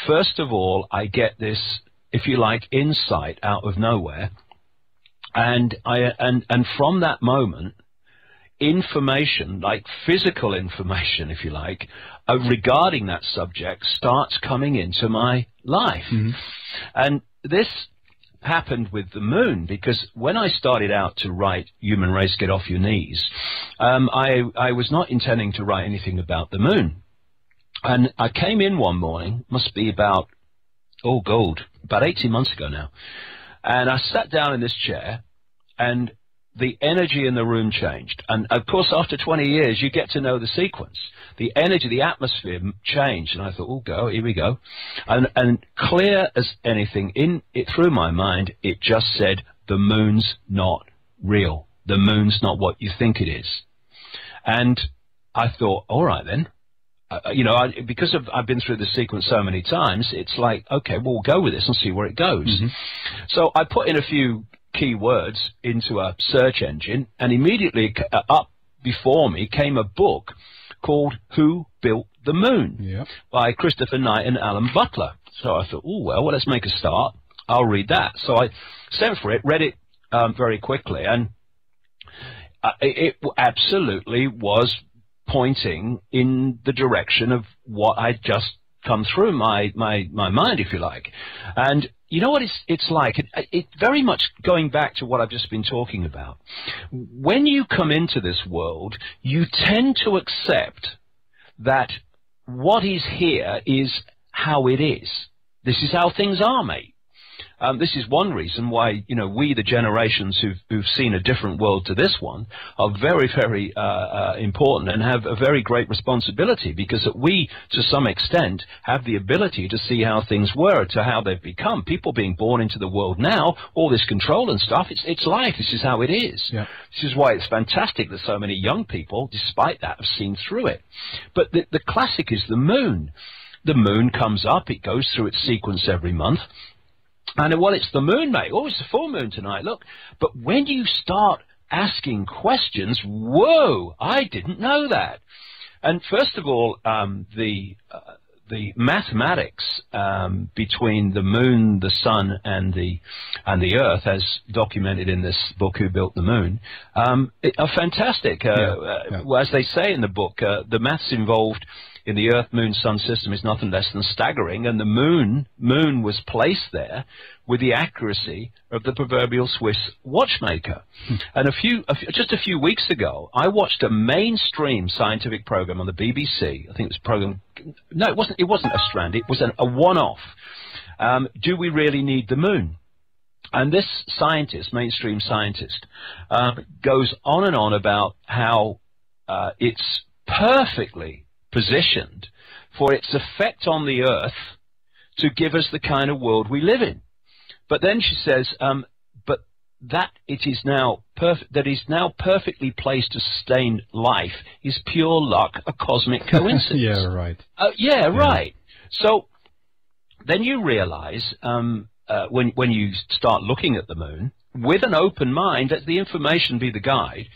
first of all, I get this, if you like, insight out of nowhere. And from that moment, information, like physical information, if you like, regarding that subject starts coming into my life. Mm-hmm. And this happened with the moon, because when I started out to write Human Race, Get Off Your Knees, I was not intending to write anything about the moon. And I came in one morning, must be about 18 months ago now, and I sat down in this chair, and the energy in the room changed. And of course, after 20 years, you get to know the sequence. The energy, the atmosphere changed, and I thought, here we go. And clear as anything, through my mind, it just said, the moon's not real. The moon's not what you think it is. And I thought, all right then. Because I've been through the sequence so many times, it's like, okay, well, we'll go with this and see where it goes. Mm-hmm. So I put in a few keywords into a search engine, and immediately up before me came a book called Who Built the Moon by Christopher Knight and Alan Butler. So I thought, well, let's make a start. I'll read that. So I sent for it, read it very quickly, and it absolutely was pointing in the direction of what I'd just come through my mind, if you like. And you know what it's like? It very much going back to what I've just been talking about. When you come into this world, you tend to accept that what is here is how it is. This is how things are, mate. This is one reason why, we, the generations who've seen a different world to this one, are very, very important and have a very great responsibility, because we, to some extent, have the ability to see how things were, to how they've become. People being born into the world now, all this control and stuff, it's life. This is how it is. Yeah. This is why it's fantastic that so many young people, despite that, have seen through it. But the classic is the moon. The moon comes up, it goes through its sequence every month. And, well, it's the moon, mate. Oh, it's the full moon tonight, look. But when you start asking questions, whoa, I didn't know that. And first of all, the mathematics between the moon, the sun, and the Earth, as documented in this book, Who Built the Moon, are fantastic. Well, as they say in the book, the maths involved in the Earth, Moon, Sun system is nothing less than staggering, and the moon was placed there with the accuracy of the proverbial Swiss watchmaker. And just a few weeks ago, I watched a mainstream scientific program on the BBC. I think it was a program. No, it wasn't a strand. It was a one-off. Do we really need the moon? And this scientist, mainstream scientist, goes on and on about how it's perfectly positioned for its effect on the Earth to give us the kind of world we live in. But then she says, but that it is now perfectly placed to sustain life is pure luck, a cosmic coincidence. Yeah, right. Right. So then you realize when you start looking at the moon, with an open mind, let the information be the guide.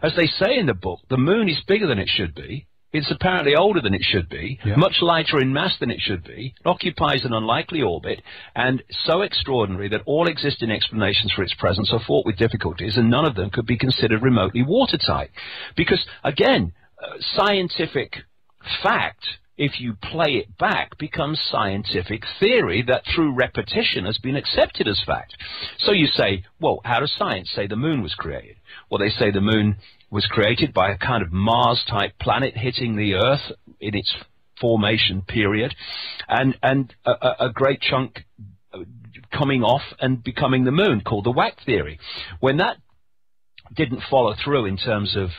As they say in the book, the moon is bigger than it should be. It's apparently older than it should be, much lighter in mass than it should be, it occupies an unlikely orbit, and so extraordinary that all existing explanations for its presence are fraught with difficulties, and none of them could be considered remotely watertight. Because, again, scientific fact, if you play it back, becomes scientific theory that through repetition has been accepted as fact. So you say, well, how does science say the moon was created? Well, they say the moon was created by a kind of Mars-type planet hitting the Earth in its formation period, and a great chunk coming off and becoming the moon, called the Wack theory. When that didn't follow through in terms of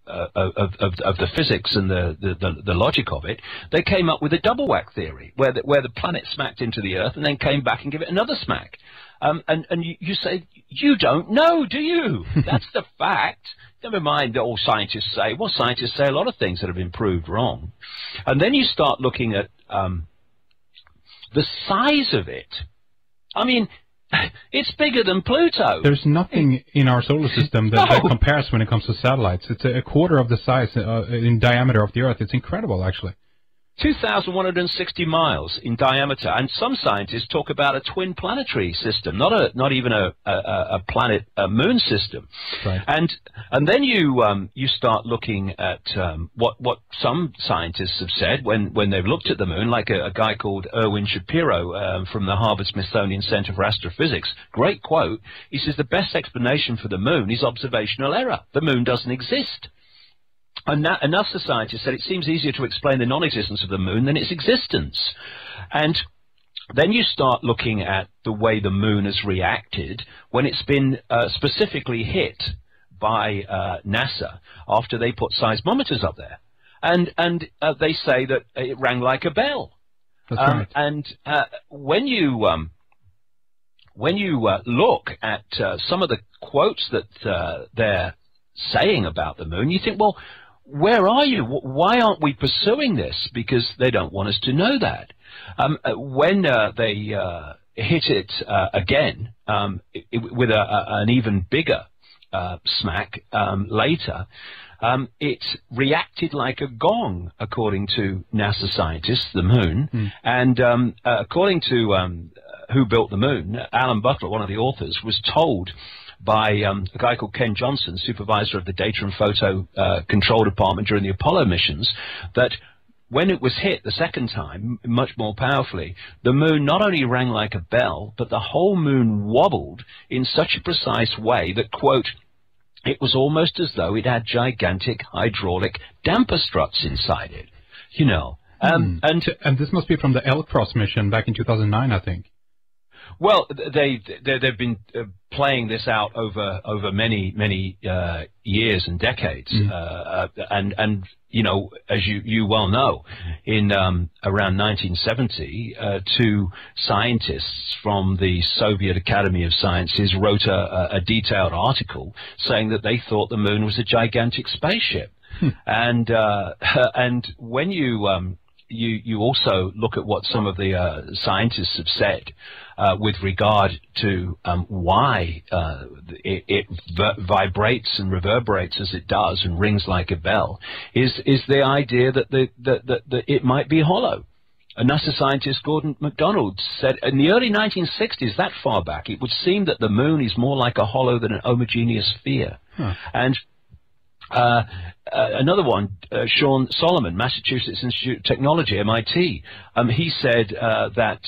the physics and the logic of it, they came up with a double Wack theory, where the planet smacked into the Earth and then came back and gave it another smack. And you say, you don't know, do you? That's the fact. Never mind that all scientists say. Well, scientists say a lot of things that have been proved wrong. And then you start looking at the size of it. I mean, it's bigger than Pluto. There's nothing in our solar system that compares when it comes to satellites. It's a quarter of the size in diameter of the Earth. It's incredible, actually. 2,160 miles in diameter, and some scientists talk about a twin planetary system, not even a planet moon system. Right. And then you start looking at what some scientists have said when they've looked at the moon, like a guy called Erwin Shapiro from the Harvard-Smithsonian Center for Astrophysics. Great quote. He says the best explanation for the moon is observational error. The moon doesn't exist. And NASA scientists said it seems easier to explain the non-existence of the moon than its existence. And then you start looking at the way the moon has reacted when it's been specifically hit by NASA after they put seismometers up there. And they say that it rang like a bell. That's right. And when you look at some of the quotes that they're saying about the moon, you think, well, where are you? Why aren't we pursuing this? Because they don't want us to know that. When they hit it again with an even bigger smack later, it reacted like a gong, according to NASA scientists, the moon. And according to Who Built the Moon, Alan Butler, one of the authors, was told by a guy called Ken Johnson, supervisor of the Data and Photo Control Department during the Apollo missions, that when it was hit the second time, much more powerfully, the moon not only rang like a bell, but the whole moon wobbled in such a precise way that, quote, it was almost as though it had gigantic hydraulic damper struts inside it, you know. And this must be from the L-Cross mission back in 2009, I think. Well, they've been playing this out over many years and decades, and you know, as you well know, in around 1970, two scientists from the Soviet Academy of Sciences wrote a detailed article saying that they thought the moon was a gigantic spaceship, and when you also look at what some of the scientists have said with regard to why it vibrates and reverberates as it does and rings like a bell, is the idea that it might be hollow. A NASA scientist, Gordon MacDonald, said in the early 1960s, that far back, it would seem that the moon is more like a hollow than an homogeneous sphere. And another one, Sean Solomon, Massachusetts Institute of Technology, MIT, he said that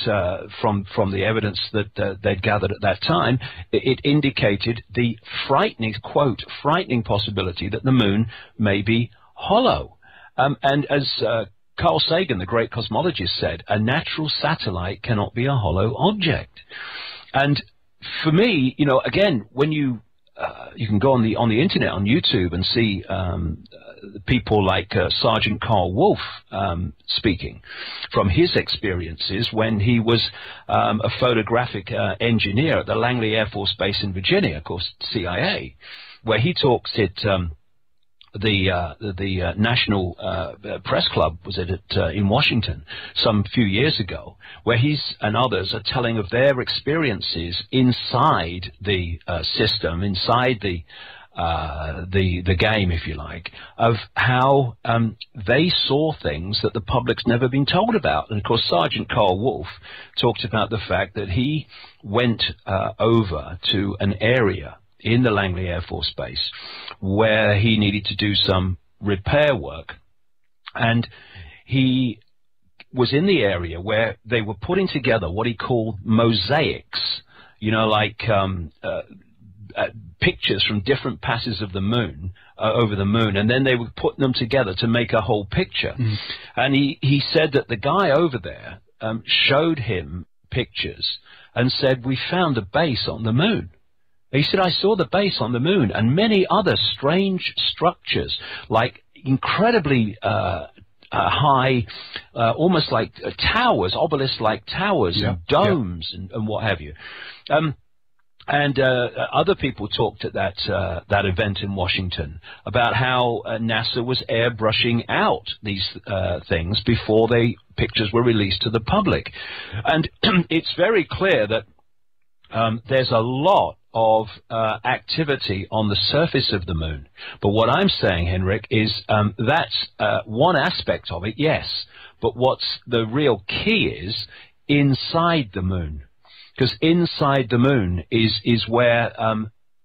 from the evidence that they'd gathered at that time, it indicated the frightening, quote, frightening possibility that the moon may be hollow. And as Carl Sagan, the great cosmologist, said, a natural satellite cannot be a hollow object. And for me, you know, again, when you can go on the internet, on YouTube, and see people like Sergeant Carl Wolf speaking from his experiences when he was a photographic engineer at the Langley Air Force Base in Virginia, of course, CIA, where he talks at the National Press Club, was it in Washington some few years ago, where he's and others are telling of their experiences inside the system, inside the game, if you like, of how they saw things that the public's never been told about. And of course, Sergeant Carl Wolf talked about the fact that he went over to an area in the Langley Air Force Base where he needed to do some repair work, and he was in the area where they were putting together what he called mosaics, you know, like pictures from different passes of the moon, over the moon, and then they were putting them together to make a whole picture. And he said that the guy over there showed him pictures and said, we found a base on the moon. He said, I saw the base on the moon and many other strange structures, like incredibly high, almost like towers, obelisk-like towers, and domes, and what have you. And other people talked at that event in Washington about how NASA was airbrushing out these things before pictures were released to the public. And it's very clear that there's a lot of activity on the surface of the moon. But what I'm saying, Henrik, is that's one aspect of it, yes. But what's the real key is inside the moon, because inside the moon is where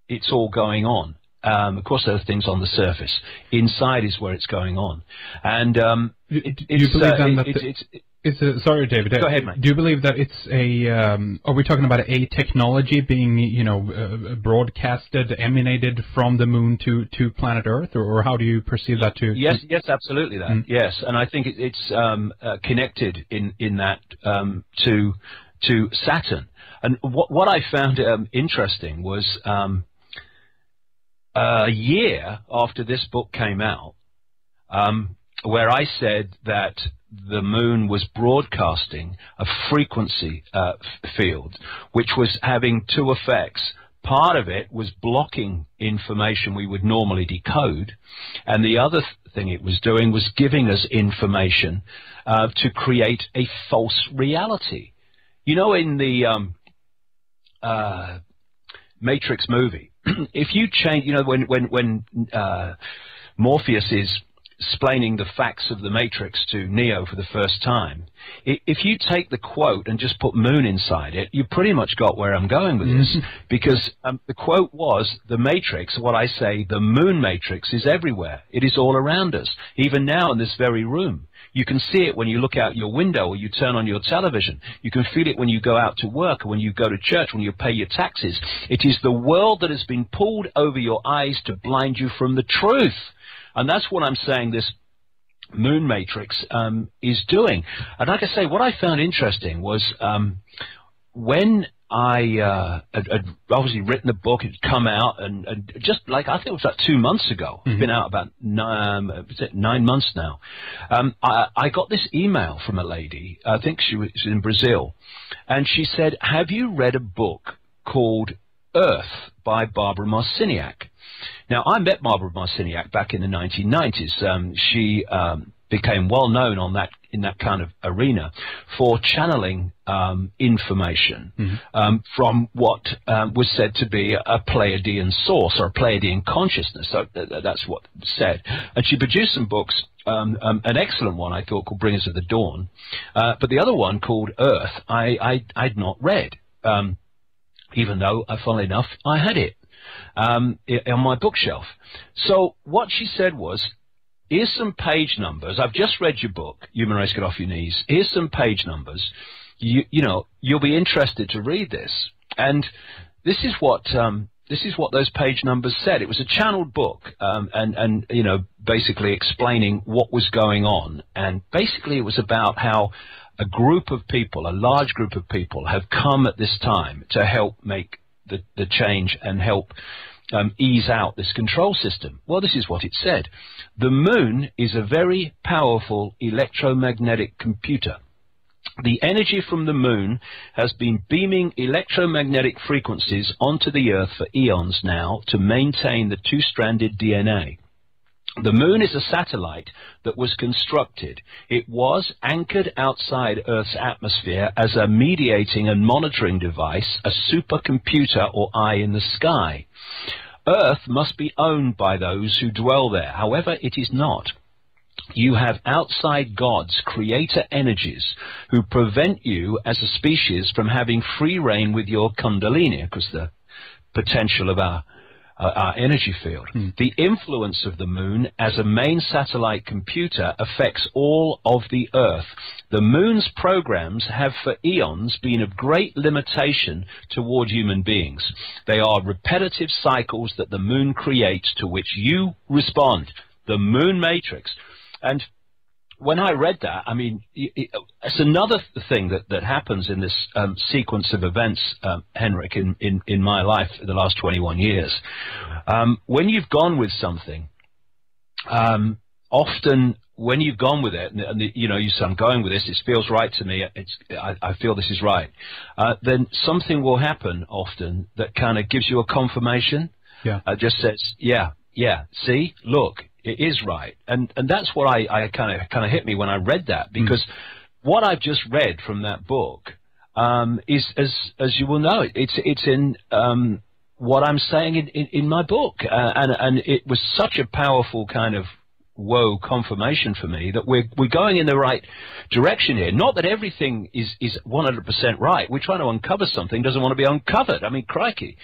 it's all going on. Of course, there are things on the surface. Inside is where it's going on, and do you believe then that sorry, David. Go ahead, mate. Do you believe that it's a? Are we talking about a technology being, you know, broadcasted, emanated from the moon to planet Earth, or how do you perceive that? Yes, absolutely that. Yes, and I think it's connected in that to Saturn. And what I found interesting was a year after this book came out, where I said that the moon was broadcasting a frequency field, which was having two effects. Part of it was blocking information we would normally decode, and the other thing it was doing was giving us information to create a false reality. You know, in the Matrix movie, if you change, you know, when Morpheus is explaining the facts of the Matrix to Neo for the first time, if you take the quote and just put moon inside it, you pretty much got where I'm going with this, because the quote was, the Matrix, what I say, the moon matrix is everywhere. It is all around us, even now in this very room. You can see it when you look out your window or you turn on your television. You can feel it when you go out to work or when you go to church, when you pay your taxes. It is the world that has been pulled over your eyes to blind you from the truth. And that's what I'm saying this moon matrix is doing. And like I say, what I found interesting was when I had obviously written the book, it had come out, and just like, I think it was like 2 months ago, it's been out about 9 months now, I got this email from a lady, I think she was in Brazil, and she said, have you read a book called Earth by Barbara Marciniak? Now, I met Barbara Marciniak back in the 1990s. She became well known in that kind of arena for channeling information from what was said to be a Pleiadian source or a Pleiadian consciousness. So that's what it said. And she produced some books, an excellent one I thought called Bringers of the Dawn, but the other one called Earth I'd not read, even though, funnily enough, I had it on my bookshelf. So what she said was, here's some page numbers. I've just read your book, Human Race Get Off Your Knees. Here's some page numbers. You know, you'll be interested to read this. And this is what those page numbers said. It was a channeled book, and you know, basically explaining what was going on. And basically, it was about how a group of people, a large group of people, have come at this time to help make the change and help ease out this control system. Well, this is what it said. The moon is a very powerful electromagnetic computer. The energy from the moon has been beaming electromagnetic frequencies onto the Earth for eons now to maintain the two-stranded DNA. The moon is a satellite that was constructed. It was anchored outside Earth's atmosphere as a mediating and monitoring device, a supercomputer or eye in the sky. Earth must be owned by those who dwell there. However, it is not. You have outside gods, creator energies, who prevent you as a species from having free reign with your kundalini, because the potential of our energy field. The influence of the moon as a main satellite computer affects all of the Earth. The moon's programs have for eons been of great limitation toward human beings. They are repetitive cycles that the moon creates to which you respond. The moon matrix. And when I read that, I mean, it's another thing that happens in this sequence of events, Henrik, in my life for the last 21 years. When you've gone with something, often when you've gone with it, and you know, you say, I'm going with this, it feels right to me, I feel this is right, then something will happen often that kind of gives you a confirmation. Yeah. Just says, yeah, see, look, it is right. And that's what I kind of hit me when I read that, because what I've just read from that book is, as you will know, it's in what I'm saying in my book, and it was such a powerful kind of whoa confirmation for me that we're going in the right direction here. Not that everything is 100% right. We're trying to uncover something doesn't want to be uncovered. I mean, crikey.